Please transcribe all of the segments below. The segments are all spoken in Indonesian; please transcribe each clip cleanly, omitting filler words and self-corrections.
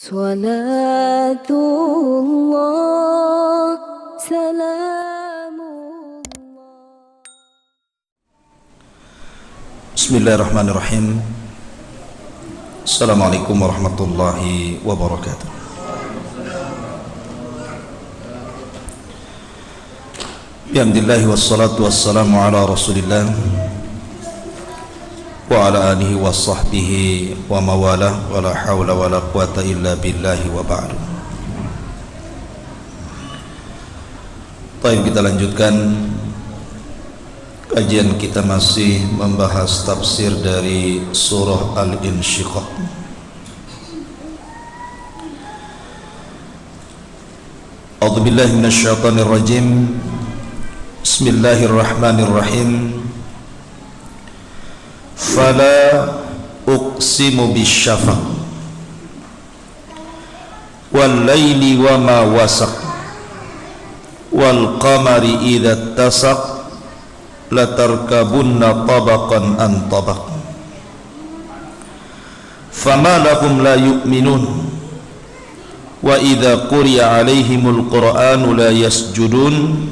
Salatullah, salamullah. Bismillahirrahmanirrahim. Assalamualaikum warahmatullahi wabarakatuh. Bihamdillahi wassalatu wassalamu ala rasulillah wa ala alihi wa sahbihi wa mawala wa la hawla wa la quwata illa billahi wa ba'du. Baik, kita lanjutkan kajian kita, masih membahas tafsir dari surah Al-Insyiqaq. A'udzubillahi minasyaitonir rajim. Bismillahirrahmanirrahim. Fala uqsimu bisyafaq wal laili wa ma wasaq wal qamari idza tasaq latarkabunna tabaqan an tabaq fama lahum la yu'minun wa idza quri'a alaihimul qur'anu la yasjudun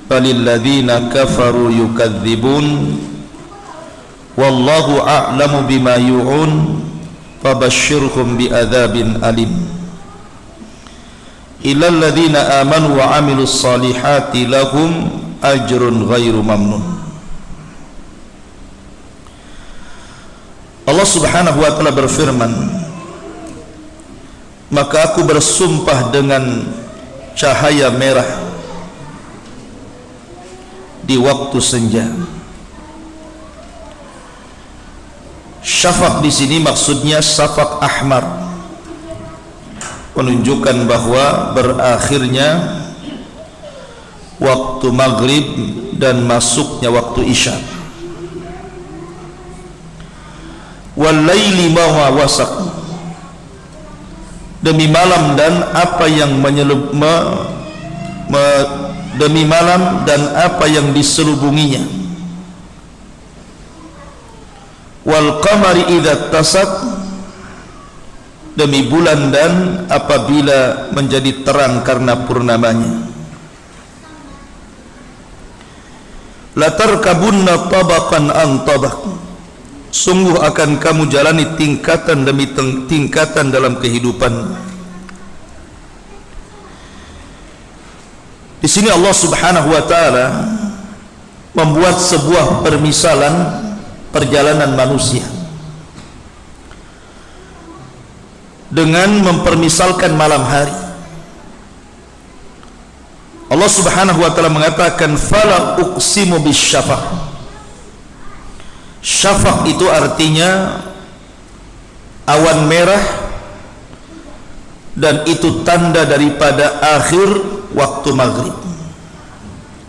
balil ladzina kafaru yukadzibun wallahu a'lamu bima yu'un fabashshirhum bi'adzabin alim. Illal ladzina amanu wa 'amilus solihati lahum ajrun ghairu mamnun. Allah Subhanahu wa ta'ala berfirman, maka aku bersumpah dengan cahaya merah di waktu senja. Syafaq di sini maksudnya syafaq ahmar, menunjukkan bahwa berakhirnya waktu maghrib dan masuknya waktu isya. Wal laili ma wasaq, demi malam dan apa yang demi malam dan apa yang diselubunginya. Wal qamari idza tasaq, demi bulan dan apabila menjadi terang karena purnamanya. Latarkabunna tabaqan an tabaq, sungguh akan kamu jalani tingkatan demi tingkatan dalam kehidupan. Di sini Allah Subhanahu wa ta'ala membuat sebuah permisalan perjalanan manusia dengan mempermisalkan malam hari. Allah Subhanahu wa ta'ala mengatakan fala uqsimu bisyafaq. Syafaq itu artinya awan merah, dan itu tanda daripada akhir waktu maghrib.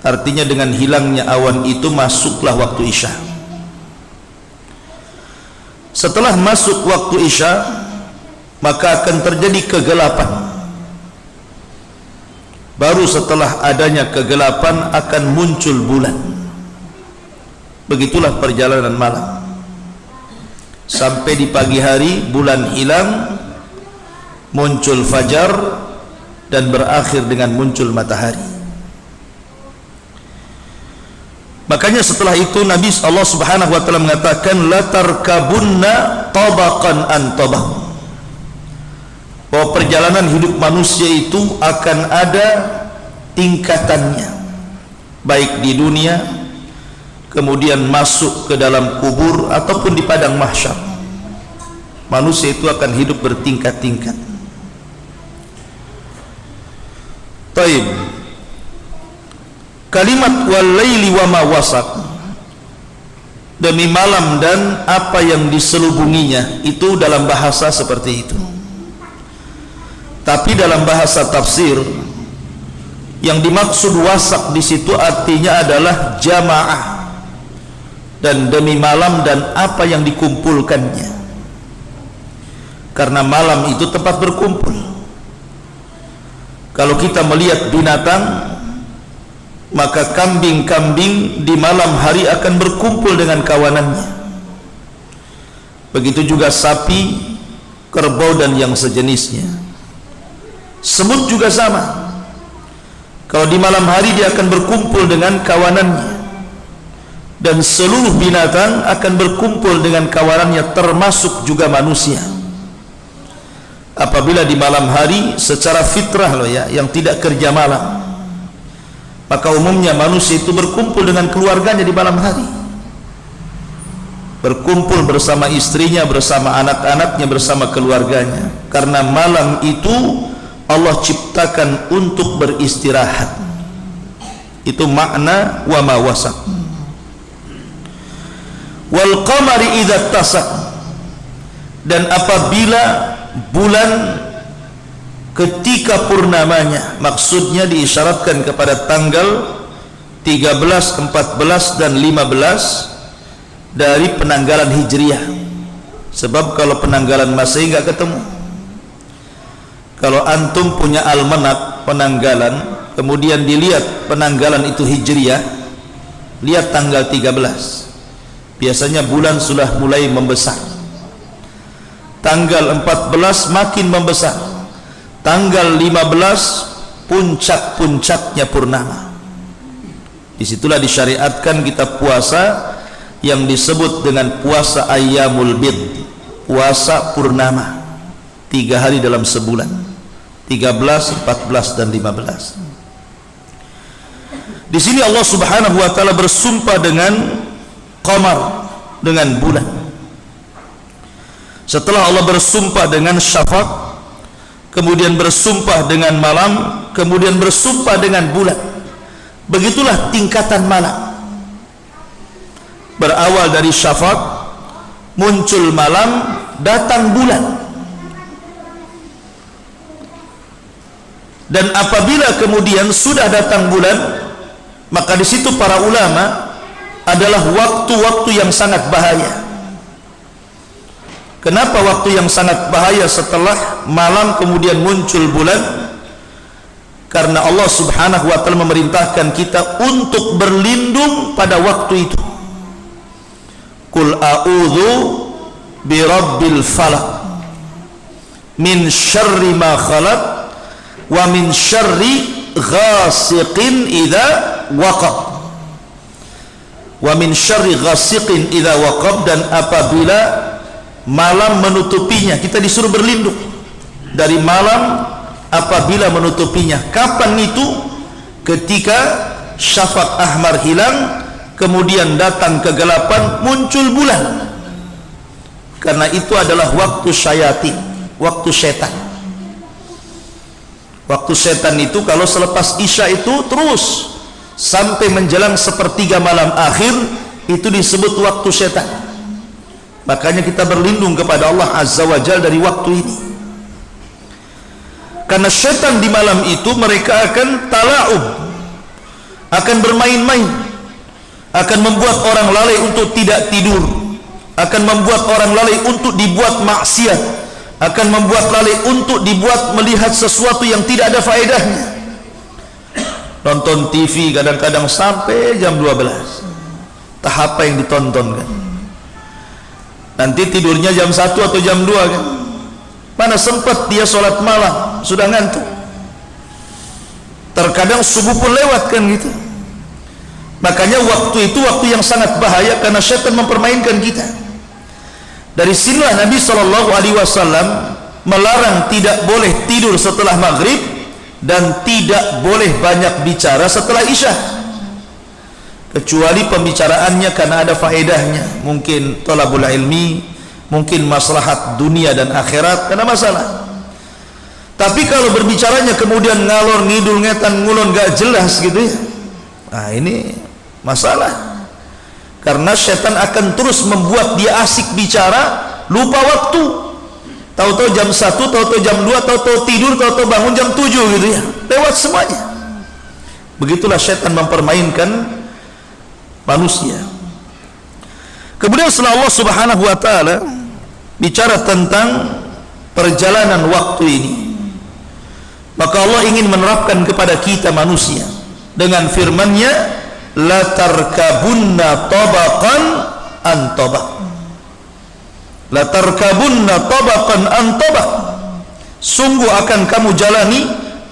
Artinya dengan hilangnya awan itu masuklah waktu isya. Setelah masuk waktu isya, maka akan terjadi kegelapan. Baru setelah adanya kegelapan akan muncul bulan. Begitulah perjalanan malam. Sampai di pagi hari bulan hilang, muncul fajar, dan berakhir dengan muncul matahari. Makanya setelah itu Nabi Allah Subhanahu wa ta'ala mengatakan latarkabunna tabaqan an tabaq, bahwa perjalanan hidup manusia itu akan ada tingkatannya, baik di dunia, kemudian masuk ke dalam kubur, ataupun di padang mahsyar. Manusia itu akan hidup bertingkat-tingkat. Taib. Kalimat wal laili wa ma wasaq, demi malam dan apa yang diselubunginya, itu dalam bahasa seperti itu. Tapi dalam bahasa tafsir, yang dimaksud wasaq di situ artinya adalah jamaah, dan demi malam dan apa yang dikumpulkannya. Karena malam itu tempat berkumpul. Kalau kita melihat binatang, maka kambing-kambing di malam hari akan berkumpul dengan kawanannya. Begitu juga sapi kerbau dan yang sejenisnya. Semut juga sama. Kalau di malam hari dia akan berkumpul dengan kawanannya, dan seluruh binatang akan berkumpul dengan kawanannya, termasuk juga manusia. Apabila di malam hari secara fitrah loh ya, yang tidak kerja malam, maka umumnya manusia itu berkumpul dengan keluarganya di malam hari, berkumpul bersama istrinya, bersama anak-anaknya, bersama keluarganya, karena malam itu Allah ciptakan untuk beristirahat. Itu makna wa ma wasaq. Wal qamari idza tasak, dan apabila bulan ketika purnamanya, maksudnya diisyaratkan kepada tanggal 13, 14 dan 15 dari penanggalan Hijriah. Sebab kalau penanggalan Masehi enggak ketemu. Kalau antum punya almanak penanggalan, kemudian dilihat penanggalan itu Hijriah, lihat tanggal 13, biasanya bulan sudah mulai membesar. Tanggal 14 makin membesar. Tanggal 15 puncak-puncaknya purnama. Disitulah disyariatkan kita puasa yang disebut dengan puasa ayyamul bid, puasa purnama, 3 hari dalam sebulan, 13, 14 dan 15. Di sini Allah Subhanahu wa taala bersumpah dengan qamar, dengan bulan. Setelah Allah bersumpah dengan syafaq, kemudian bersumpah dengan malam, kemudian bersumpah dengan bulan. Begitulah tingkatan malam. Berawal dari syafaq, muncul malam, datang bulan. Dan apabila kemudian sudah datang bulan, maka di situ para ulama adalah waktu-waktu yang sangat bahaya. Kenapa waktu yang sangat bahaya setelah malam kemudian muncul bulan? Karena Allah Subhanahu wa taala memerintahkan kita untuk berlindung pada waktu itu. Qul a'udzu birabbil falaq min syarri ma khalaq wa min syarri ghasiqin idza waqab, wa min syarri ghasiqin idza waqab, dan apabila malam menutupinya, kita disuruh berlindung dari malam apabila menutupinya. Kapan itu? Ketika syafaq ahmar hilang, kemudian datang kegelapan, muncul bulan. Karena itu adalah waktu syayatin, waktu setan. Waktu setan itu kalau selepas isya itu terus sampai menjelang sepertiga malam akhir, itu disebut waktu setan. Makanya kita berlindung kepada Allah Azza wa Jalla dari waktu ini. Karena setan di malam itu mereka akan tala'ub, akan bermain-main, akan membuat orang lalai untuk tidak tidur, akan membuat orang lalai untuk dibuat maksiat, akan membuat lalai untuk dibuat melihat sesuatu yang tidak ada faedahnya. Nonton TV kadang-kadang sampai jam 12. Tak apa yang ditonton kan. Nanti tidurnya jam 1 atau jam 2 kan. Mana sempat dia sholat malam, sudah ngantuk. Terkadang subuh pun lewat kan gitu. Makanya waktu itu waktu yang sangat bahaya karena syaitan mempermainkan kita. Dari sinilah Nabi SAW melarang tidak boleh tidur setelah maghrib dan tidak boleh banyak bicara setelah isya, kecuali pembicaraannya karena ada faedahnya, mungkin thalabul ilmi, mungkin maslahat dunia dan akhirat, karena masalah. Tapi kalau berbicaranya kemudian ngalor ngidul ngetan ngulon gak jelas gitu ya, nah ini masalah. Karena setan akan terus membuat dia asik bicara, lupa waktu. Tahu-tahu jam 1, tahu-tahu jam 2, tahu-tahu tidur, tahu-tahu bangun jam 7 gitu ya. Lewat semuanya. Begitulah setan mempermainkan manusia. Kemudian setelah Allah Subhanahu wa taala bicara tentang perjalanan waktu ini, maka Allah ingin menerapkan kepada kita manusia dengan firman-Nya, la tarkabunna tabaqan an tabaq. La tarkabunna tabaqan an tabaq. Sungguh akan kamu jalani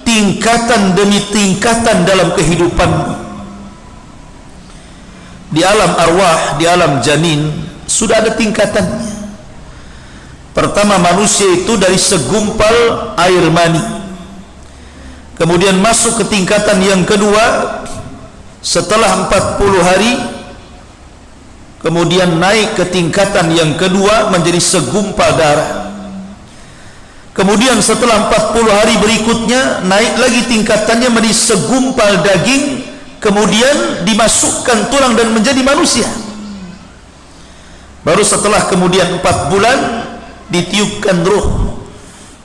tingkatan demi tingkatan dalam kehidupanmu. Di alam arwah, di alam janin sudah ada tingkatannya. Pertama, manusia itu dari segumpal air mani. Kemudian masuk ke tingkatan yang kedua setelah 40 hari. Kemudian naik ke tingkatan yang kedua menjadi segumpal darah. Kemudian setelah 40 hari berikutnya naik lagi tingkatannya menjadi segumpal daging. Kemudian dimasukkan tulang dan menjadi manusia. Baru setelah kemudian 4 bulan ditiupkan ruh.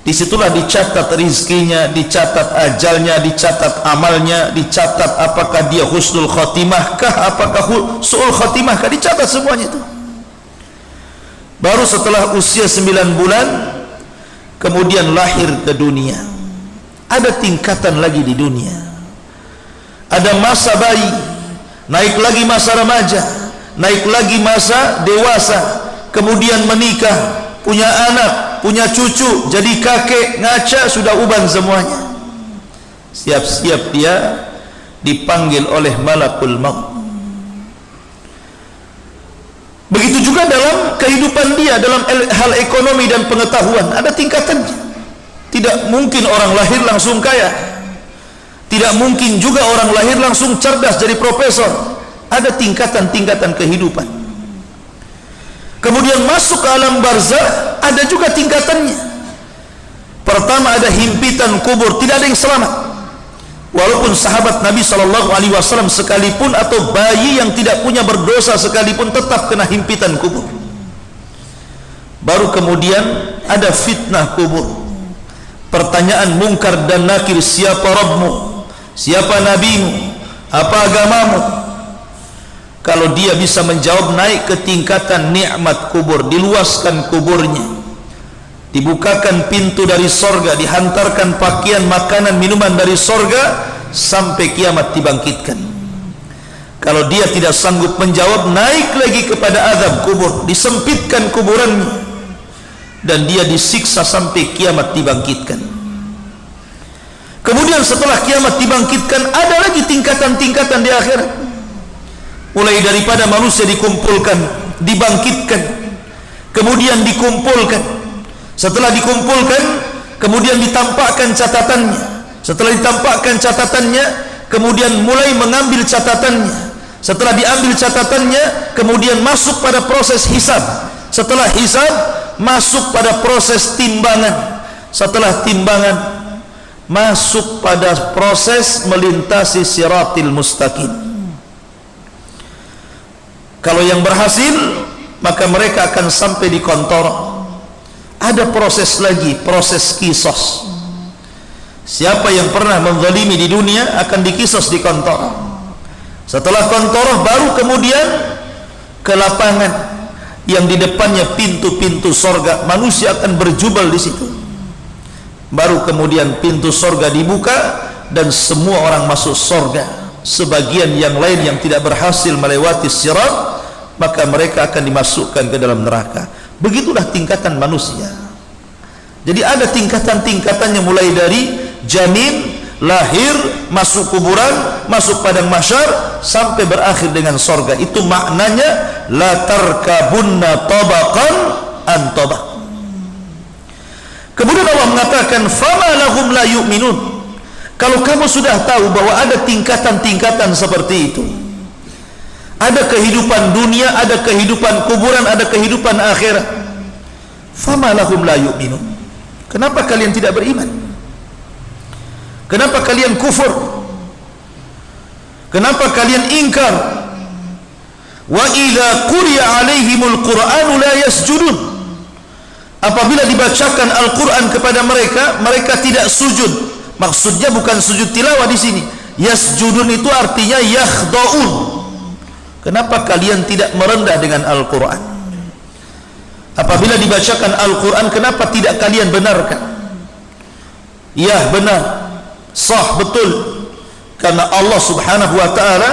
Disitulah dicatat rizkinya, dicatat ajalnya, dicatat amalnya, dicatat apakah dia husnul khotimah kah, apakah su'ul khotimah kah, dicatat semuanya itu. Baru setelah usia 9 bulan kemudian lahir ke dunia. Ada tingkatan lagi di dunia. Ada masa bayi, naik lagi masa remaja, naik lagi masa dewasa, kemudian menikah, punya anak, punya cucu, jadi kakek, ngaca, sudah uban semuanya. Siap-siap dia dipanggil oleh malakul maut. Begitu juga dalam kehidupan dia, dalam hal ekonomi dan pengetahuan, ada tingkatannya. Tidak mungkin orang lahir langsung kaya. Tidak mungkin juga orang lahir langsung cerdas jadi profesor. Ada tingkatan-tingkatan kehidupan. Kemudian masuk ke alam barzakh, ada juga tingkatannya. Pertama ada himpitan kubur, tidak ada yang selamat. Walaupun sahabat Nabi SAW sekalipun atau bayi yang tidak punya berdosa sekalipun tetap kena himpitan kubur. Baru kemudian ada fitnah kubur. Pertanyaan mungkar dan nakir, siapa Rabbmu? Siapa nabimu? Apa agamamu? Kalau dia bisa menjawab, naik ke tingkatan nikmat kubur, diluaskan kuburnya, dibukakan pintu dari sorga, dihantarkan pakaian, makanan, minuman dari sorga, sampai kiamat dibangkitkan. Kalau dia tidak sanggup menjawab, naik lagi kepada azab kubur, disempitkan kuburannya, dan dia disiksa sampai kiamat dibangkitkan. Kemudian setelah kiamat dibangkitkan, ada lagi tingkatan-tingkatan di akhirat. Mulai daripada manusia dikumpulkan, dibangkitkan, kemudian dikumpulkan. Setelah dikumpulkan, kemudian ditampakkan catatannya. Setelah ditampakkan catatannya, kemudian mulai mengambil catatannya. Setelah diambil catatannya, kemudian masuk pada proses hisab. Setelah hisab, masuk pada proses timbangan. Setelah timbangan, masuk pada proses melintasi siratil mustaqim. Kalau yang berhasil, maka mereka akan sampai di kontor. Ada proses lagi, proses kisos. Siapa yang pernah menzalimi di dunia akan dikisos di kontor. Setelah kontor, baru kemudian ke lapangan yang di depannya pintu-pintu sorga. Manusia akan berjubel di situ. Baru kemudian pintu sorga dibuka dan semua orang masuk sorga. Sebagian yang lain yang tidak berhasil melewati sirat, maka mereka akan dimasukkan ke dalam neraka. Begitulah tingkatan manusia. Jadi ada tingkatan-tingkatannya, mulai dari janin, lahir, masuk kuburan, masuk padang mahsyar, sampai berakhir dengan sorga. Itu maknanya la tarkabunna tabaqan an tabaq. Kemudian Allah mengatakan, fama lahum la yu'minun. Kalau kamu sudah tahu bahwa ada tingkatan-tingkatan seperti itu, ada kehidupan dunia, ada kehidupan kuburan, ada kehidupan akhirat, fama lahum la yu'minun. Kenapa kalian tidak beriman? Kenapa kalian kufur? Kenapa kalian ingkar? Wa idza quri'a alaihimul qur'anu la yasjudun. Apabila dibacakan Al-Quran kepada mereka, mereka tidak sujud. Maksudnya bukan sujud tilawah di sini. Yasjudun itu artinya yakhda'un. Kenapa kalian tidak merendah dengan Al-Quran? Apabila dibacakan Al-Quran, kenapa tidak kalian benarkan? Ya, benar, sah, betul. Karena Allah Subhanahu wa ta'ala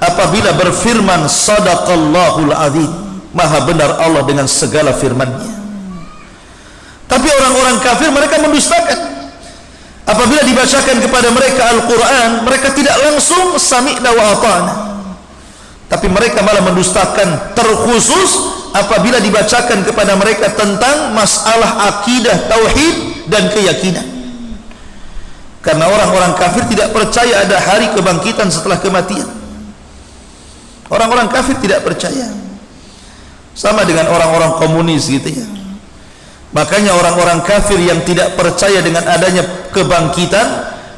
apabila berfirman, sadaqallahul azim, maha benar Allah dengan segala firman-Nya. Tapi orang-orang kafir mereka mendustakan. Apabila dibacakan kepada mereka Al-Quran, mereka tidak langsung sami'na wa ata'na, tapi mereka malah mendustakan, terkhusus apabila dibacakan kepada mereka tentang masalah akidah, tauhid dan keyakinan. Karena orang-orang kafir tidak percaya ada hari kebangkitan setelah kematian. Orang-orang kafir tidak percaya. Sama dengan orang-orang komunis gitu ya. Makanya orang-orang kafir yang tidak percaya dengan adanya kebangkitan,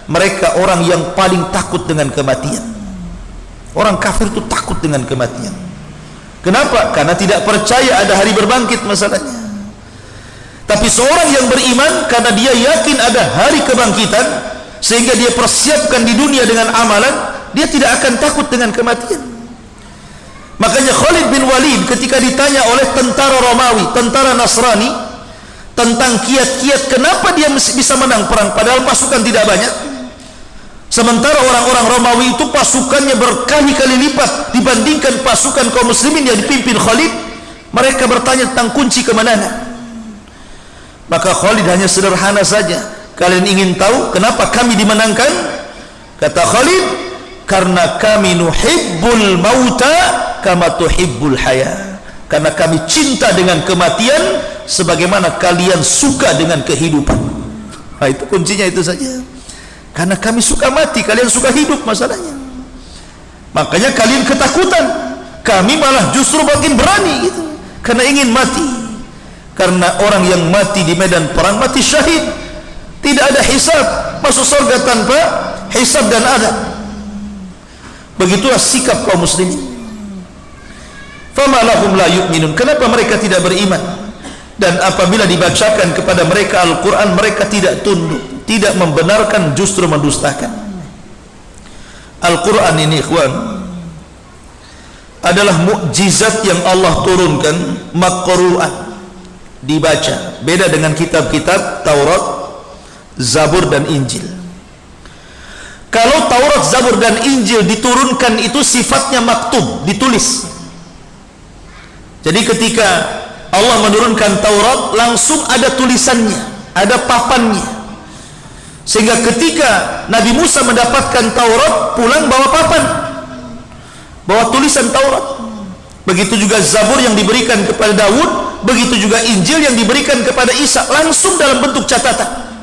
mereka orang yang paling takut dengan kematian. Orang kafir itu takut dengan kematian. Kenapa? Karena tidak percaya ada hari berbangkit masalahnya. Tapi seorang yang beriman, karena dia yakin ada hari kebangkitan, sehingga dia persiapkan di dunia dengan amalan, dia tidak akan takut dengan kematian. Makanya Khalid bin Walid ketika ditanya oleh tentara Romawi, tentara Nasrani, tentang kiat-kiat kenapa dia bisa menang perang padahal pasukan tidak banyak, sementara orang-orang Romawi itu pasukannya berkali-kali lipat dibandingkan pasukan kaum muslimin yang dipimpin Khalid. Mereka bertanya tentang kunci kemenangan. Maka Khalid hanya sederhana saja, kalian ingin tahu kenapa kami dimenangkan? Kata Khalid, karena kami nuhibbul mauta kama tuhibbul haya, karena kami cinta dengan kematian sebagaimana kalian suka dengan kehidupan. Nah, itu kuncinya itu saja. Karena kami suka mati, kalian suka hidup masalahnya. Makanya kalian ketakutan, kami malah justru makin berani gitu. Karena ingin mati. Karena orang yang mati di medan perang mati syahid, tidak ada hisab, masuk surga tanpa hisab dan adab. Begitulah sikap kaum muslimin. Fama lahum la yu'minun, kenapa mereka tidak beriman? Dan apabila dibacakan kepada mereka Al-Quran, mereka tidak tunduk, tidak membenarkan, justru mendustakan. Al-Quran ini ikhwan adalah mukjizat yang Allah turunkan, maqru'an, dibaca. Beda dengan kitab-kitab Taurat, Zabur dan Injil. Kalau Taurat, Zabur dan Injil diturunkan itu sifatnya maktub, ditulis. Jadi ketika Allah menurunkan Taurat, langsung ada tulisannya, ada papannya. Sehingga ketika Nabi Musa mendapatkan Taurat, pulang bawa papan, bawa tulisan Taurat. Begitu juga Zabur yang diberikan kepada Daud, begitu juga Injil yang diberikan kepada Isa, langsung dalam bentuk catatan.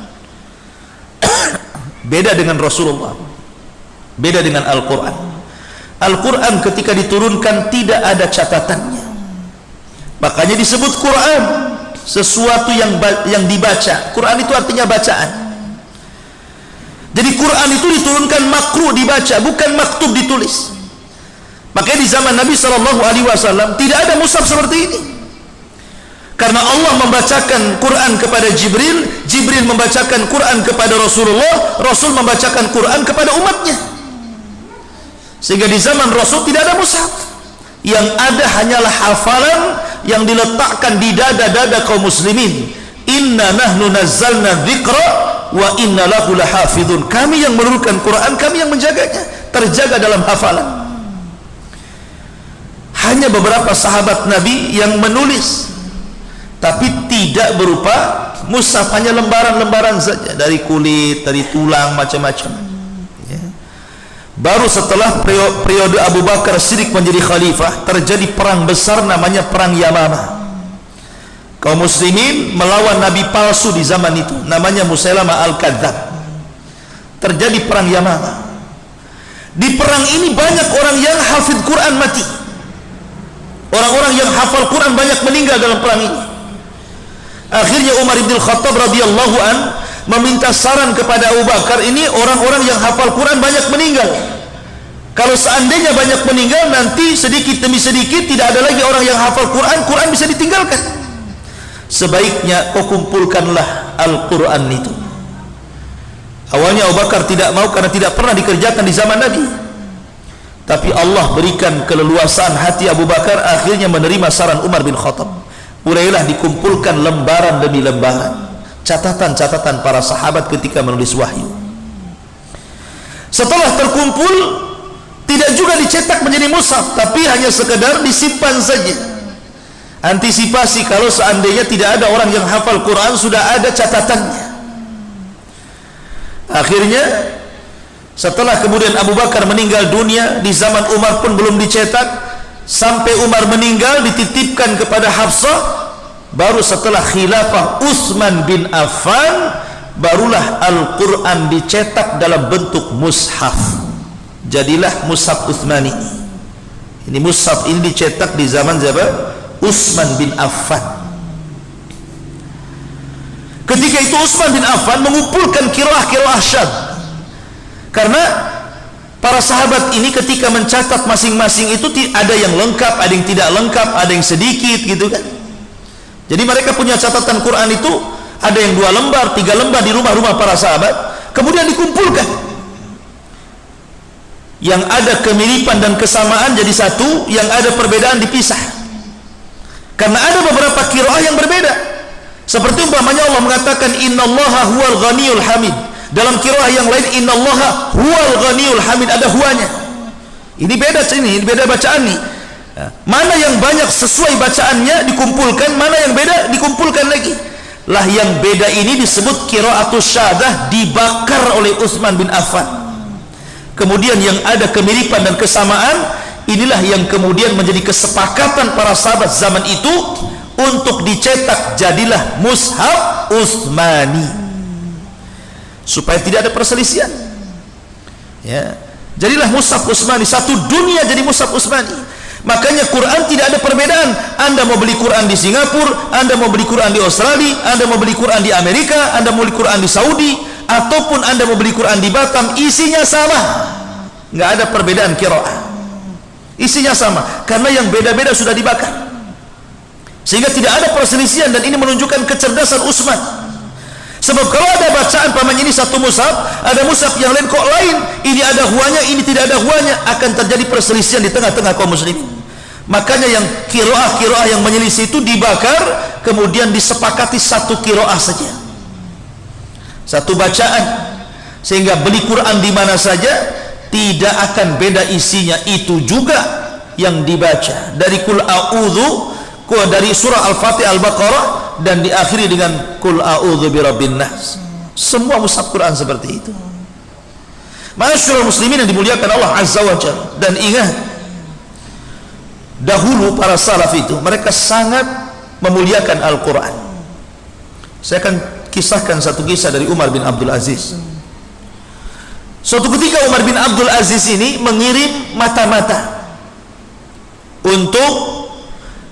Beda dengan Rasulullah, beda dengan Al-Quran. Al-Quran ketika diturunkan tidak ada catatannya. Makanya disebut Quran, sesuatu yang dibaca. Quran itu artinya bacaan. Jadi Quran itu diturunkan makruh dibaca, bukan maktub ditulis. Makanya di zaman Nabi SAW tidak ada mushaf seperti ini. Karena Allah membacakan Quran kepada Jibril, Jibril membacakan Quran kepada Rasulullah, Rasul membacakan Quran kepada umatnya. Sehingga di zaman Rasul tidak ada mushaf. Yang ada hanyalah hafalan yang diletakkan di dada-dada kaum muslimin. Inna nahnu nazzalna dzikra wa inna lahu lahafidun. Kami yang menurunkan Quran, kami yang menjaganya, terjaga dalam hafalan. Hanya beberapa sahabat Nabi yang menulis, tapi tidak berupa mushaf, hanya lembaran-lembaran saja, dari kulit, dari tulang, macam-macam. Baru setelah periode Abu Bakar Siddiq menjadi khalifah, terjadi perang besar namanya perang Yamamah. Kaum muslimin melawan nabi palsu di zaman itu, namanya Musailamah Al-Kadzdzab. Terjadi perang Yamamah. Di perang ini banyak orang yang hafid Quran mati. Orang-orang yang hafal Quran banyak meninggal dalam perang ini. Akhirnya Umar bin Khattab radhiyallahu an meminta saran kepada Abu Bakar, ini orang-orang yang hafal Quran banyak meninggal. Kalau seandainya banyak meninggal, nanti sedikit demi sedikit tidak ada lagi orang yang hafal Quran, Quran bisa ditinggalkan. Sebaiknya kau kumpulkanlah Al-Quran itu. Awalnya Abu Bakar tidak mau karena tidak pernah dikerjakan di zaman Nabi. Tapi Allah berikan keleluasaan hati Abu Bakar, akhirnya menerima saran Umar bin Khattab. Mulailah dikumpulkan lembaran demi lembaran, catatan-catatan para sahabat ketika menulis wahyu. Setelah terkumpul, tidak juga dicetak menjadi mushaf, tapi hanya sekedar disimpan saja. Antisipasi kalau seandainya tidak ada orang yang hafal Quran, sudah ada catatannya. Akhirnya setelah kemudian Abu Bakar meninggal dunia, di zaman Umar pun belum dicetak, sampai Umar meninggal dititipkan kepada Hafsah. Baru setelah khilafah Utsman bin Affan, barulah Al-Quran dicetak dalam bentuk mushaf. Jadilah mushaf Utsmani. Ini mushaf ini dicetak di zaman siapa? Utsman bin Affan. Ketika itu Utsman bin Affan mengumpulkan qiraah-qiraah syadz. Karena para sahabat ini ketika mencatat masing-masing itu ada yang lengkap, ada yang tidak lengkap, ada yang sedikit gitu kan. Jadi mereka punya catatan Quran itu ada yang 2 lembar, 3 lembar di rumah-rumah para sahabat, kemudian dikumpulkan. Yang ada kemiripan dan kesamaan jadi satu, yang ada perbedaan dipisah. Karena ada beberapa qiraah yang berbeda. Seperti umpamanya Allah mengatakan innallaha huwal ghaniyul hamid. Dalam qiraah yang lain innallaha huwal ghaniyul hamid, ada huwanya. Ini beda ini beda bacaan nih. Mana yang banyak sesuai bacaannya dikumpulkan, mana yang beda dikumpulkan lagi. Lah yang beda ini disebut qiraatus syaddah, dibakar oleh Utsman bin Affan. Kemudian yang ada kemiripan dan kesamaan, inilah yang kemudian menjadi kesepakatan para sahabat zaman itu untuk dicetak, jadilah mushaf Utsmani, supaya tidak ada perselisihan. Ya, jadilah mushaf Utsmani, satu dunia jadi mushaf Utsmani. Makanya Quran tidak ada perbedaan. Anda mau beli Quran di Singapura, Anda mau beli Quran di Australia, Anda mau beli Quran di Amerika, Anda mau beli Quran di Saudi, ataupun Anda mau beli Quran di Batam, isinya sama. Nggak ada perbedaan qiraah. Isinya sama, karena yang beda-beda sudah dibakar. Sehingga tidak ada perselisihan, dan ini menunjukkan kecerdasan Utsman. Sebab kalau ada bacaan paman ini satu mushaf, ada mushaf yang lain kok lain, ini ada huanya, ini tidak ada huanya, akan terjadi perselisihan di tengah-tengah kaum muslimin. Makanya yang qiraah yang menyelisih itu dibakar, kemudian disepakati satu qiraah saja, satu bacaan, sehingga beli Quran di mana saja tidak akan beda isinya. Itu juga yang dibaca dari kul a'udzu, dari surah Al-Fatihah, Al-Baqarah, dan diakhiri dengan kul a'udzu birabbin nas. Semua mushaf Quran seperti itu. Masyaallah muslimin yang dimuliakan Allah Azza wa Jalla. Dan ingat, dahulu para salaf itu mereka sangat memuliakan Al-Quran. Saya akan kisahkan satu kisah dari Umar bin Abdul Aziz. Suatu ketika Umar bin Abdul Aziz ini mengirim mata-mata untuk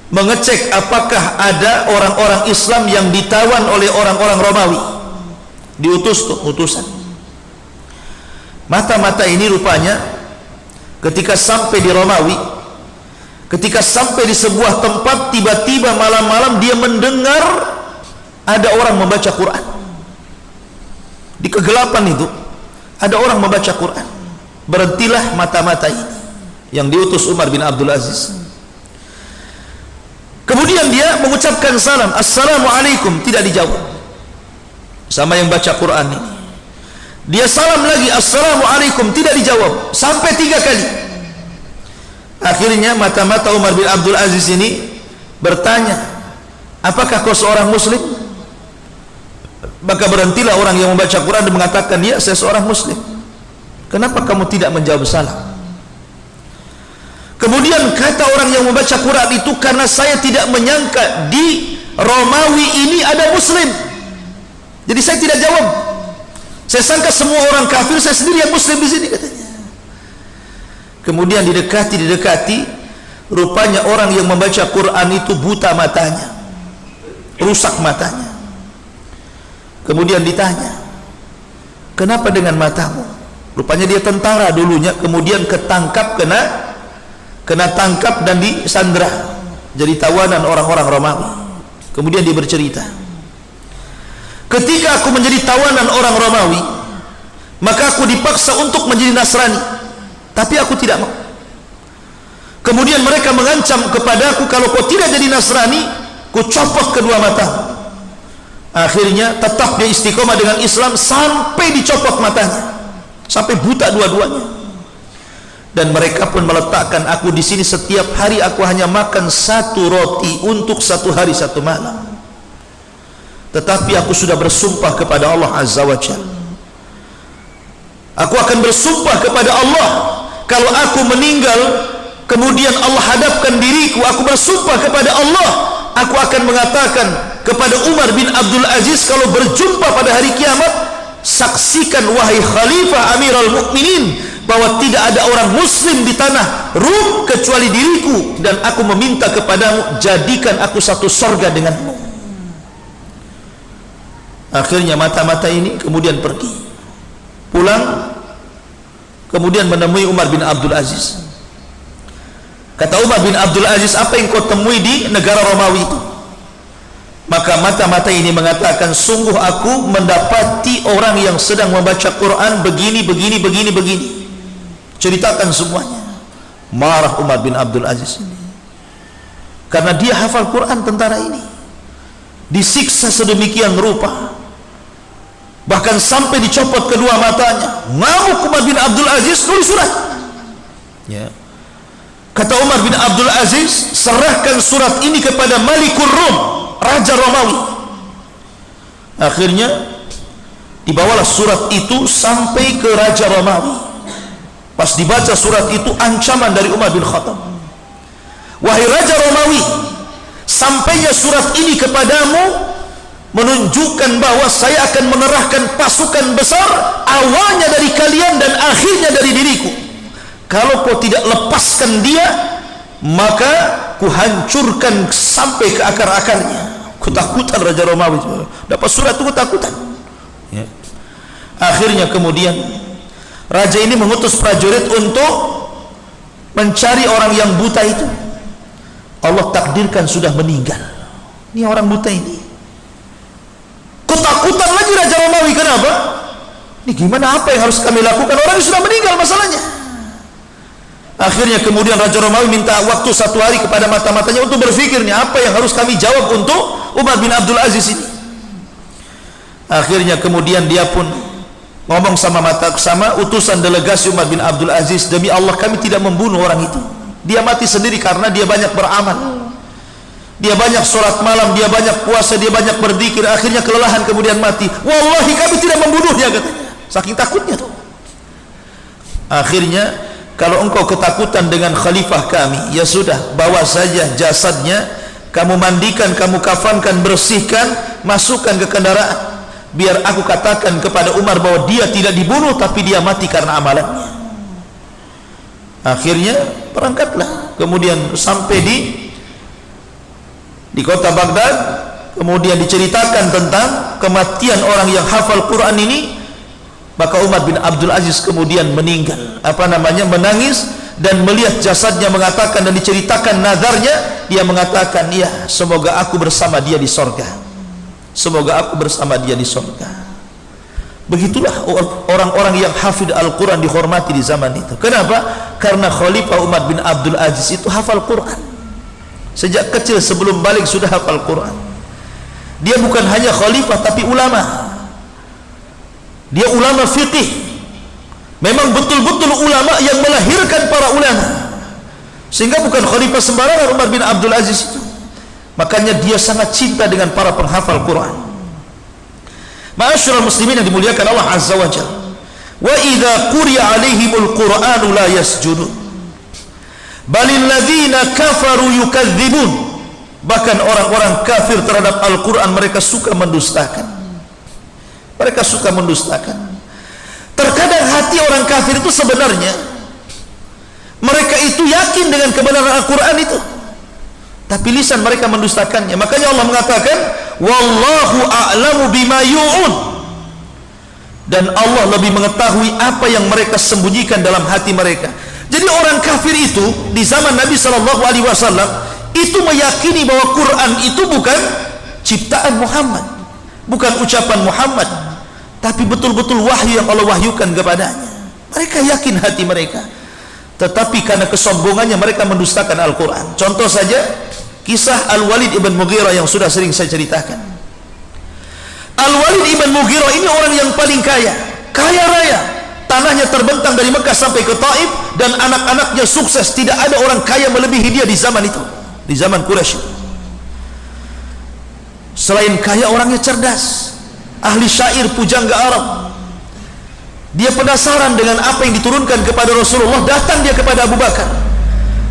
mengecek apakah ada orang-orang Islam yang ditawan oleh orang-orang Romawi. Diutus tuh utusan. Mata-mata ini rupanya ketika sampai di Romawi, ketika sampai di sebuah tempat, tiba-tiba malam-malam dia mendengar ada orang membaca Quran. Di kegelapan itu ada orang membaca Quran. Berhentilah mata-mata ini yang diutus Umar bin Abdul Aziz. Kemudian dia mengucapkan salam, assalamualaikum, tidak dijawab sama yang baca Quran ini. Dia salam lagi, assalamualaikum, tidak dijawab, sampai 3 kali. Akhirnya mata-mata Umar bin Abdul Aziz ini bertanya, apakah kau seorang muslim? Maka berhentilah orang yang membaca Quran dan mengatakan, ya, saya seorang muslim. Kenapa kamu tidak menjawab salam? Kemudian kata orang yang membaca Quran itu, karena saya tidak menyangka di Romawi ini ada muslim, jadi saya tidak jawab. Saya sangka semua orang kafir, saya sendiri yang muslim di sini, katanya. Kemudian didekati, rupanya orang yang membaca Quran itu buta matanya, rusak matanya. Kemudian ditanya, kenapa dengan matamu? Rupanya dia tentara dulunya, kemudian ketangkap, kena tangkap dan disandra, jadi tawanan orang-orang Romawi. Kemudian dia bercerita, ketika aku menjadi tawanan orang Romawi, maka aku dipaksa untuk menjadi Nasrani, tapi aku tidak mau. Kemudian mereka mengancam kepadaku, kalau kau tidak jadi Nasrani, ku copot kedua matamu. Akhirnya tetap dia istiqomah dengan Islam sampai dicopot matanya, sampai buta dua-duanya. dan mereka pun meletakkan aku di sini setiap hari aku hanya makan satu roti untuk satu hari satu malam. Tetapi aku sudah bersumpah kepada Allah Azza wa Jalla, aku akan bersumpah kepada Allah, kalau aku meninggal kemudian Allah hadapkan diriku, aku bersumpah kepada Allah, aku akan mengatakan kepada Umar bin Abdul Aziz, kalau berjumpa pada hari kiamat, saksikan wahai Khalifah Amirul Mukminin, bahwa tidak ada orang muslim di tanah Rum kecuali diriku, dan aku meminta kepadamu, jadikan aku satu sorga denganmu. Akhirnya mata-mata ini kemudian pergi pulang, kemudian menemui Umar bin Abdul Aziz. Kata Umar bin Abdul Aziz, apa yang kau temui di negara Romawi itu? Maka mata-mata ini mengatakan, sungguh aku mendapati orang yang sedang membaca Quran begini, begini. Ceritakan semuanya. Marah Umar bin Abdul Aziz ini, karena dia hafal Quran, tentara ini disiksa sedemikian rupa, bahkan sampai dicopot kedua matanya. Ngamuk Umar bin Abdul Aziz, tulis surat. Ya. Kata Umar bin Abdul Aziz, serahkan surat ini kepada Malikur Rum, Raja Romawi. Akhirnya dibawalah surat itu sampai ke Raja Romawi. Pas dibaca surat itu, ancaman dari Umar bin Khattab, wahai Raja Romawi, sampainya surat ini kepadamu menunjukkan bahwa saya akan mengerahkan pasukan besar, awalnya dari kalian dan akhirnya dari diriku. Kalau kau tidak lepaskan dia, maka kuhancurkan sampai ke akar-akarnya. Ketakutan Raja Romawi, dapat surat itu ketakutan. Ya. Akhirnya kemudian raja ini mengutus prajurit untuk mencari orang yang buta itu. Allah takdirkan sudah meninggal. Ini orang buta ini. Ketakutan lagi Raja Romawi. Kenapa? Ini gimana, apa yang harus kami lakukan? Orang yang sudah meninggal masalahnya. Akhirnya kemudian Raja Romawi minta waktu 1 hari kepada mata-matanya untuk berpikir nih, apa yang harus kami jawab untuk Umar bin Abdul Aziz ini. Akhirnya kemudian dia pun ngomong sama utusan delegasi Umar bin Abdul Aziz, demi Allah kami tidak membunuh orang itu. Dia mati sendiri karena dia banyak beramal, dia banyak sholat malam, dia banyak puasa, dia banyak berzikir, akhirnya kelelahan kemudian mati. Wallahi kami tidak membunuhnya, katanya, saking takutnya tuh. Akhirnya, kalau engkau ketakutan dengan khalifah kami, ya sudah, bawa saja jasadnya, kamu mandikan, kamu kafankan, bersihkan, masukkan ke kendaraan, biar aku katakan kepada Umar bahwa dia tidak dibunuh, tapi dia mati karena amalannya. Akhirnya berangkatlah, kemudian sampai di kota Baghdad, kemudian diceritakan tentang kematian orang yang hafal Quran ini. Maka Umar bin Abdul Aziz kemudian meninggal, menangis dan melihat jasadnya, mengatakan dan diceritakan nazarnya, dia mengatakan, ya semoga aku bersama dia di sorga, semoga aku bersama dia di sorga. Begitulah orang-orang yang hafid Al-Quran dihormati di zaman itu. Kenapa? Karena Khalifah Umar bin Abdul Aziz itu hafal Quran. Sejak kecil sebelum balik sudah hafal Quran. Dia bukan hanya khalifah tapi ulama. Dia ulama fiqih. Memang betul-betul ulama yang melahirkan para ulama. Sehingga bukan khalifah sembarangan Umar bin Abdul Aziz itu. Makanya dia sangat cinta dengan para penghafal Quran. Ma'asyiral muslimin yang dimuliakan Allah Azza wa Jalla. Wa idza quri'a 'alaihimul Qur'anu la yasjudun. Balil ladzina kafaru yukadzibun. Bahkan orang-orang kafir terhadap Al-Quran mereka suka mendustakan. Mereka suka mendustakan. Terkadang hati orang kafir itu sebenarnya mereka itu yakin dengan kebenaran Al-Quran itu, tapi lisan mereka mendustakannya. Makanya Allah mengatakan, wallahu a'lamu bima yu'un, dan Allah lebih mengetahui apa yang mereka sembunyikan dalam hati mereka. Jadi orang kafir itu di zaman Nabi SAW itu meyakini bahwa Quran itu bukan ciptaan Muhammad, bukan ucapan Muhammad, tapi betul-betul wahyu yang Allah wahyukan kepadanya. Mereka yakin hati mereka, tetapi karena kesombongannya mereka mendustakan Al-Quran. Contoh saja kisah Al-Walid ibn Mughirah yang sudah sering saya ceritakan. Al-Walid ibn Mughirah ini orang yang paling kaya raya, tanahnya terbentang dari Mekah sampai ke Taif, dan anak-anaknya sukses. Tidak ada orang kaya melebihi dia di zaman itu, di zaman Quraisy. Selain kaya, orangnya cerdas, ahli syair, pujangga Arab. Dia penasaran dengan apa yang diturunkan kepada Rasulullah. Datang dia kepada Abu Bakar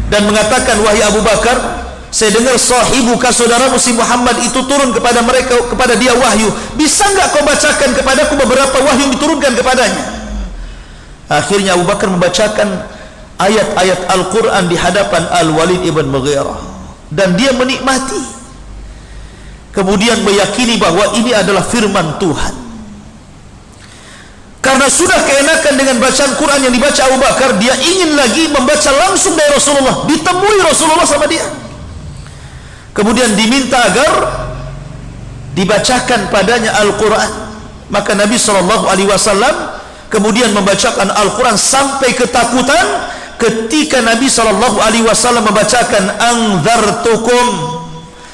dan mengatakan, wahai Abu Bakar, saya dengar sahibuka, saudaramu si Muhammad itu turun kepada dia wahyu. Bisa enggak kau bacakan kepadaku beberapa wahyu yang diturunkan kepadanya? Akhirnya Abu Bakar membacakan ayat-ayat Al-Quran di hadapan Al-Walid ibn Mughirah, dan dia menikmati, kemudian meyakini bahwa ini adalah firman Tuhan. Karena sudah keenakan dengan bacaan Quran yang dibaca Abu Bakar, dia ingin lagi membaca langsung dari Rasulullah. Ditemui Rasulullah sama dia, kemudian diminta agar dibacakan padanya Al-Quran. Maka Nabi SAW kemudian membacakan Al-Quran sampai ketakutan ketika Nabi SAW membacakan, anzartukum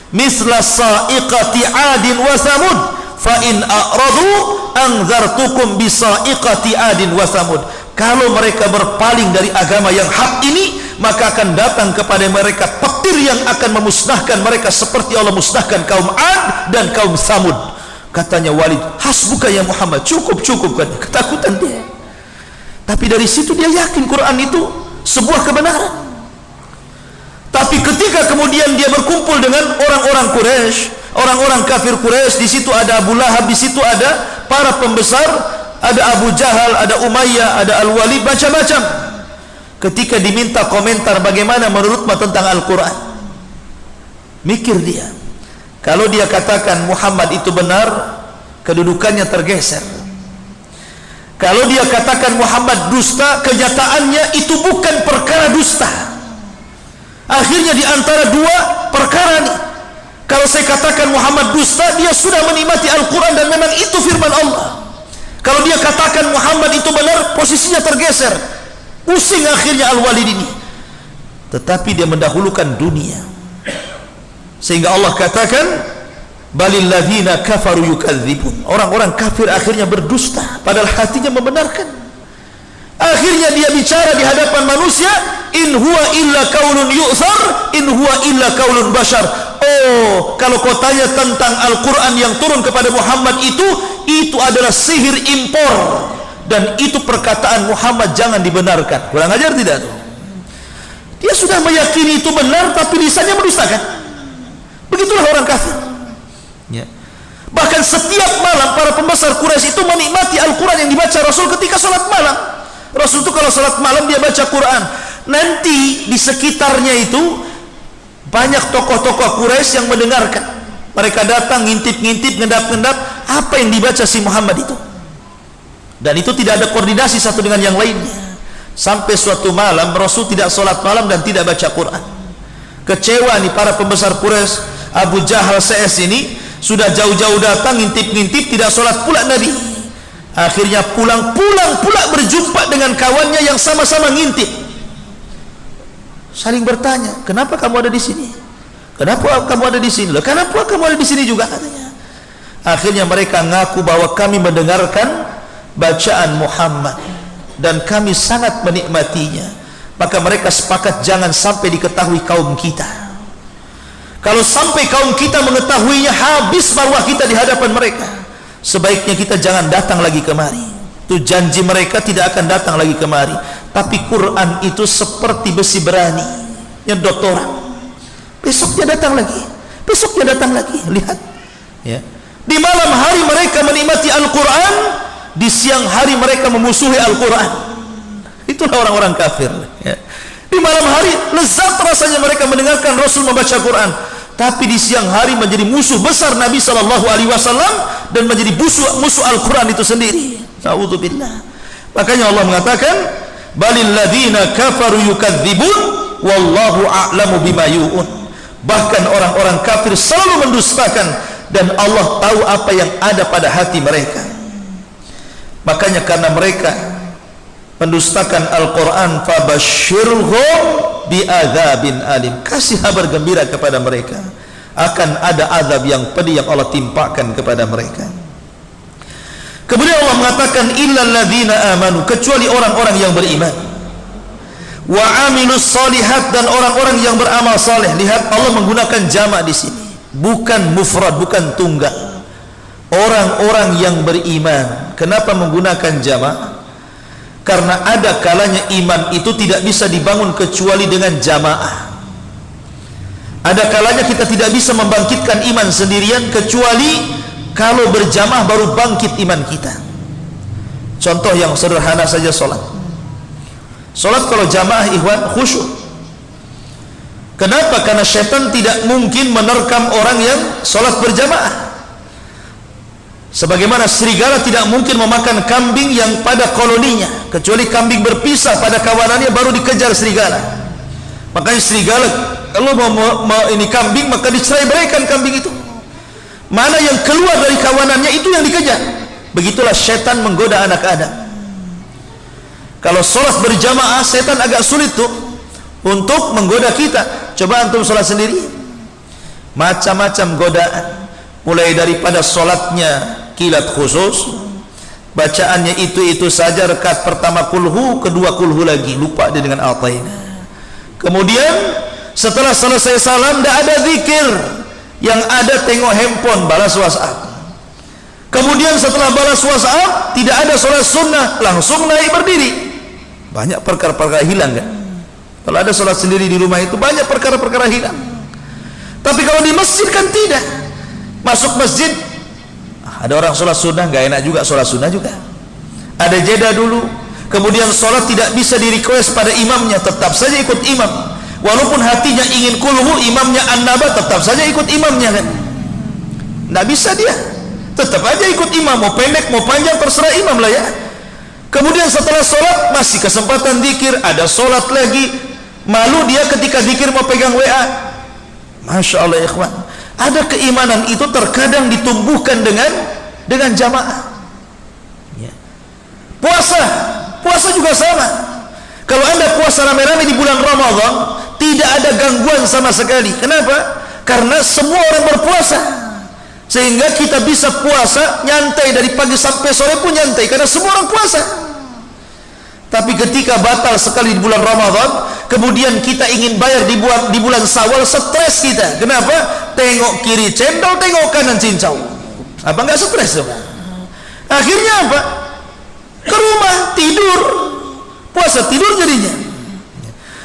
misla sa'iqati adin wa samud fa in a'radu anzartukum bisa'iqati adin wa samud. Kalau mereka berpaling dari agama yang hak ini, maka akan datang kepada mereka petir yang akan memusnahkan mereka seperti Allah musnahkan kaum Ad dan kaum Samud. Katanya Walid, hasbuka ya Muhammad, cukup kan. Ketakutan dia, tapi dari situ dia yakin Quran itu sebuah kebenaran. Tapi ketika kemudian dia berkumpul dengan orang-orang Quraisy, orang-orang kafir Quraisy, di situ ada Abu Lahab, di situ ada para pembesar, ada Abu Jahal, ada Umayyah, ada Al-Walid, macam-macam. Ketika diminta komentar bagaimana menurutmu tentang Al-Quran, mikir dia, kalau dia katakan Muhammad itu benar, kedudukannya tergeser. Kalau dia katakan Muhammad dusta, kenyataannya itu bukan perkara dusta. Akhirnya di antara dua perkara nih, kalau saya katakan Muhammad dusta, dia sudah menikmati Al-Quran dan memang itu firman Allah. Kalau dia katakan Muhammad itu benar, posisinya tergeser. Pusing akhirnya Al-Walid ini. Tetapi dia mendahulukan dunia, sehingga Allah katakan, balil ladzina kafaru yukadzibun. Orang-orang kafir akhirnya berdusta padahal hatinya membenarkan. Akhirnya dia bicara di hadapan manusia, in huwa illa qaulun yu'thar, in huwa illa qaulun bashar. Oh, kalau kau tanya tentang Al-Quran yang turun kepada Muhammad itu adalah sihir impor, dan itu perkataan Muhammad, jangan dibenarkan. Kurang ajar tidak tuh? Dia sudah meyakini itu benar, tapi lisannya mendustakan. Begitulah orang kafir ya. Bahkan setiap malam para pembesar Quraisy itu menikmati Al-Quran yang dibaca Rasul ketika sholat malam. Rasul itu kalau sholat malam dia baca Quran. Nanti di sekitarnya itu banyak tokoh-tokoh Quraisy yang mendengarkan. Mereka datang ngintip-ngintip, ngendap-ngendap apa yang dibaca si Muhammad itu, dan itu tidak ada koordinasi satu dengan yang lainnya. Sampai suatu malam Rasul tidak sholat malam dan tidak baca Quran. Kecewa nih para pembesar Quraisy. Abu Jahal CS ini sudah jauh-jauh datang ngintip-ngintip, tidak sholat pula Nabi. Akhirnya pulang pula berjumpa dengan kawannya yang sama-sama ngintip. Saling bertanya, kenapa kamu ada di sini? Kenapa kamu ada di sini? Loh, kenapa kamu ada di sini juga, katanya. Akhirnya mereka ngaku bahwa kami mendengarkan bacaan Muhammad dan kami sangat menikmatinya. Maka mereka sepakat jangan sampai diketahui kaum kita. Kalau sampai kaum kita mengetahuinya, habis marwah kita di hadapan mereka. Sebaiknya kita jangan datang lagi kemari. Itu janji mereka, tidak akan datang lagi kemari. Tapi Quran itu seperti besi berani, nyedot orang. Besoknya datang lagi, besoknya datang lagi. Lihat ya. Di malam hari mereka menikmati Al-Quran, di siang hari mereka memusuhi Al-Quran. Itulah orang-orang kafir ya. Di malam hari lezat rasanya mereka mendengarkan Rasul membaca Quran, tapi di siang hari menjadi musuh besar Nabi SAW dan menjadi musuh Al-Quran itu sendiri. Na'udzubillah. Makanya Allah mengatakan, balil ladzina kafaru yukadzibun wallahu a'lamu bima yu'un. Bahkan orang-orang kafir selalu mendustakan, dan Allah tahu apa yang ada pada hati mereka. Makanya karena mereka mendustakan Al-Quran, fabashshirhum bi'adzabin alim, kasih kabar gembira kepada mereka akan ada azab yang pedih yang Allah timpakan kepada mereka. Kemudian Allah mengatakan illal ladzina amanu, kecuali orang-orang yang beriman, wa amilus solihat, dan orang-orang yang beramal saleh. Lihat, Allah menggunakan jamak di sini, bukan mufrad, bukan tunggal. Orang-orang yang beriman. Kenapa menggunakan jamak? Karena ada kalanya iman itu tidak bisa dibangun kecuali dengan jamaah. Ada kalanya kita tidak bisa membangkitkan iman sendirian kecuali kalau berjamaah baru bangkit iman kita. Contoh yang sederhana saja, sholat. Sholat kalau jamaah ikhwan khusyuk. Kenapa? Karena syaitan tidak mungkin menerkam orang yang sholat berjamaah. Sebagaimana serigala tidak mungkin memakan kambing yang pada koloninya, kecuali kambing berpisah pada kawanannya baru dikejar serigala. Makanya serigala kalau mau ini kambing, maka dicerai-beraikan kambing itu. Mana yang keluar dari kawanannya itu yang dikejar. Begitulah syaitan menggoda anak Adam. Kalau sholat berjamaah, syaitan agak sulit tuh untuk menggoda kita. Coba antum sholat sendiri, macam-macam godaan. Mulai daripada sholatnya kilat khusus, bacaannya itu saja, rakaat pertama kulhu, kedua kulhu lagi, lupa dia dengan al-taina. Kemudian setelah selesai salam tidak ada zikir, yang ada tengok handphone, balas WhatsApp. Kemudian setelah balas WhatsApp tidak ada sholat sunnah, langsung naik berdiri. Banyak perkara-perkara hilang kan? Kalau ada sholat sendiri di rumah itu banyak perkara-perkara hilang. Tapi kalau di masjid kan tidak. Masuk masjid ada orang sholat sunnah, nggak enak juga sholat sunnah juga. Ada jeda dulu. Kemudian sholat tidak bisa di request pada imamnya, tetap saja ikut imam. Walaupun hatinya ingin kulhu, imamnya an-naba, tetap saja ikut imamnya kan. Nggak bisa dia, tetap aja ikut imam. Mau pendek mau panjang terserah imam lah ya. Kemudian setelah sholat masih kesempatan zikir, ada sholat lagi. Malu dia ketika zikir mau pegang WA. Masya Allah ikhwan, ada keimanan itu terkadang ditumbuhkan dengan jamaah. Puasa juga sama. Kalau anda puasa rame-rame di bulan Ramadan, tidak ada gangguan sama sekali. Kenapa? Karena semua orang berpuasa, sehingga kita bisa puasa nyantai dari pagi sampai sore pun nyantai, karena semua orang puasa. Tapi ketika batal sekali di bulan Ramadan, kemudian kita ingin bayar di bulan Syawal, stres kita. Kenapa? Tengok kiri cendol, tengok kanan cincau. Apa nggak stres? Akhirnya apa? Ke rumah tidur, puasa tidur jadinya.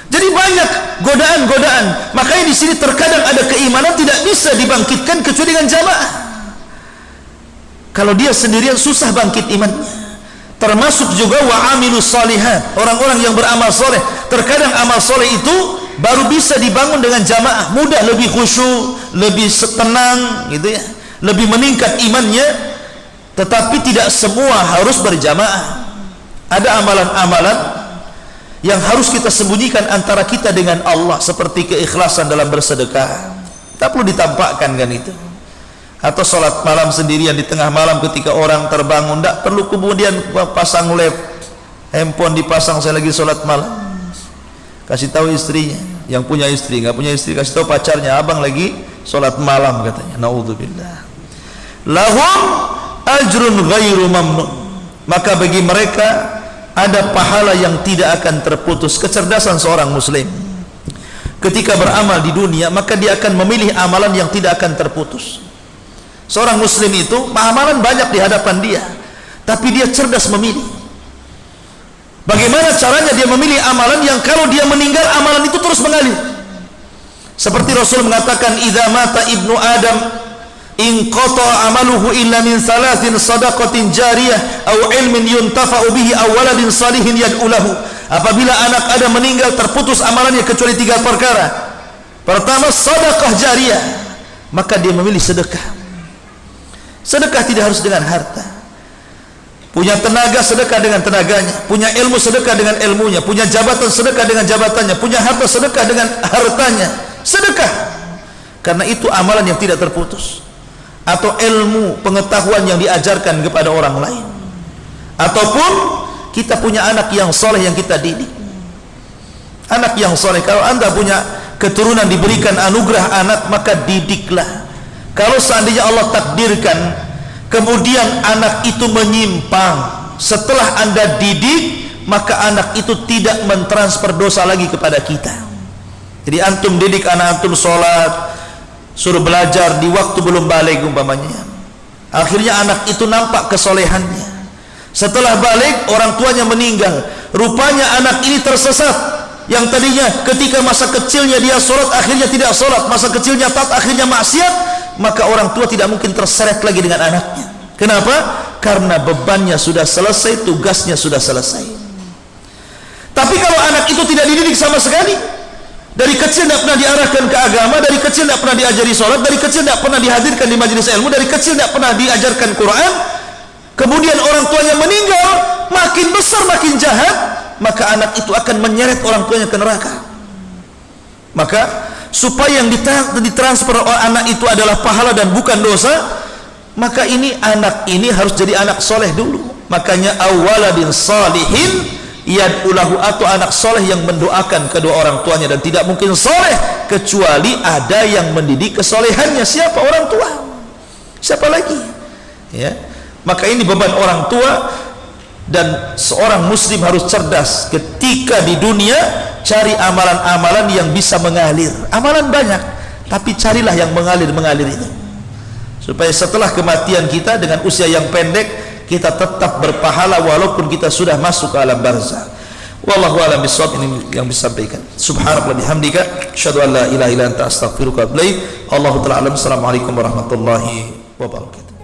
Jadi banyak godaan-godaan. Makanya di sini terkadang ada keimanan tidak bisa dibangkitkan kecuali dengan jamaah. Kalau dia sendirian susah bangkit imannya. Termasuk juga wa amilus shalihat, orang-orang yang beramal soleh. Terkadang amal soleh itu baru bisa dibangun dengan jamaah, mudah, lebih khusyuk, lebih tenang gitu ya, lebih meningkat imannya. Tetapi tidak semua harus berjamaah. Ada amalan-amalan yang harus kita sembunyikan antara kita dengan Allah, seperti keikhlasan dalam bersedekah. Tak perlu ditampakkan kan itu. Atau sholat malam sendirian di tengah malam ketika orang terbangun, tidak perlu kemudian pasang lab, handphone dipasang, saya lagi sholat malam. Kasih tahu istrinya, yang punya istri, nggak punya istri kasih tahu pacarnya, abang lagi sholat malam katanya. Naudzubillah. Lahum ajrun ghairu mamnun. Maka bagi mereka ada pahala yang tidak akan terputus. Kecerdasan seorang muslim ketika beramal di dunia, maka dia akan memilih amalan yang tidak akan terputus. Seorang muslim itu amalan banyak di hadapan dia, tapi dia cerdas memilih. Bagaimana caranya dia memilih amalan yang kalau dia meninggal amalan itu terus mengalir? Seperti Rasul mengatakan, idza mata ibnu adam inqata amaluhu illa min salatin sadaqatin jariyah aw ilmin yuntafa'u bihi aw waladin salihin yad'u lahu. Apabila anak Adam meninggal, terputus amalannya kecuali 3 perkara. Pertama, sedekah jariyah, maka dia memilih sedekah. Sedekah tidak harus dengan harta. Punya tenaga, sedekah dengan tenaganya. Punya ilmu, sedekah dengan ilmunya. Punya jabatan, sedekah dengan jabatannya. Punya harta, sedekah dengan hartanya. Sedekah, karena itu amalan yang tidak terputus. Atau ilmu, pengetahuan yang diajarkan kepada orang lain. Ataupun kita punya anak yang soleh yang kita didik. Anak yang soleh, kalau anda punya keturunan diberikan anugerah anak, maka didiklah. Kalau seandainya Allah takdirkan kemudian anak itu menyimpang, setelah Anda didik, maka anak itu tidak mentransfer dosa lagi kepada kita. Jadi antum didik anak antum sholat, suruh belajar di waktu belum balik umpamanya, akhirnya anak itu nampak kesolehannya. Setelah balik, orang tuanya meninggal, rupanya anak ini tersesat. Yang tadinya ketika masa kecilnya dia sholat, akhirnya tidak sholat, masa kecilnya taat, akhirnya maksiat, maka orang tua tidak mungkin terseret lagi dengan anaknya. Kenapa? Karena bebannya sudah selesai, tugasnya sudah selesai. Tapi kalau anak itu tidak dididik sama sekali, dari kecil tidak pernah diarahkan ke agama, dari kecil tidak pernah diajari sholat, dari kecil tidak pernah dihadirkan di majelis ilmu, dari kecil tidak pernah diajarkan Quran, kemudian orang tuanya meninggal, makin besar makin jahat, maka anak itu akan menyeret orang tuanya ke neraka. Maka supaya yang ditransfer oleh anak itu adalah pahala dan bukan dosa, maka ini anak ini harus jadi anak soleh dulu. Makanya awaladin salihin yad'ulahu, atau anak soleh yang mendoakan kedua orang tuanya, dan tidak mungkin soleh kecuali ada yang mendidik kesolehannya. Siapa? Orang tua. Siapa lagi? Ya. Maka ini beban orang tua. Dan seorang muslim harus cerdas ketika di dunia, cari amalan-amalan yang bisa mengalir. Amalan banyak, tapi carilah yang mengalir itu, supaya setelah kematian kita dengan usia yang pendek, kita tetap berpahala walaupun kita sudah masuk ke alam barzakh. Wallahu a'lam bishawab. Ini yang disampaikan. Subhanallah bihamdika, asyhadu an la ilaha illa anta, astaghfiruka wa atubu ilaik. Allahu ta'ala alam. Assalamualaikum warahmatullahi wabarakatuh.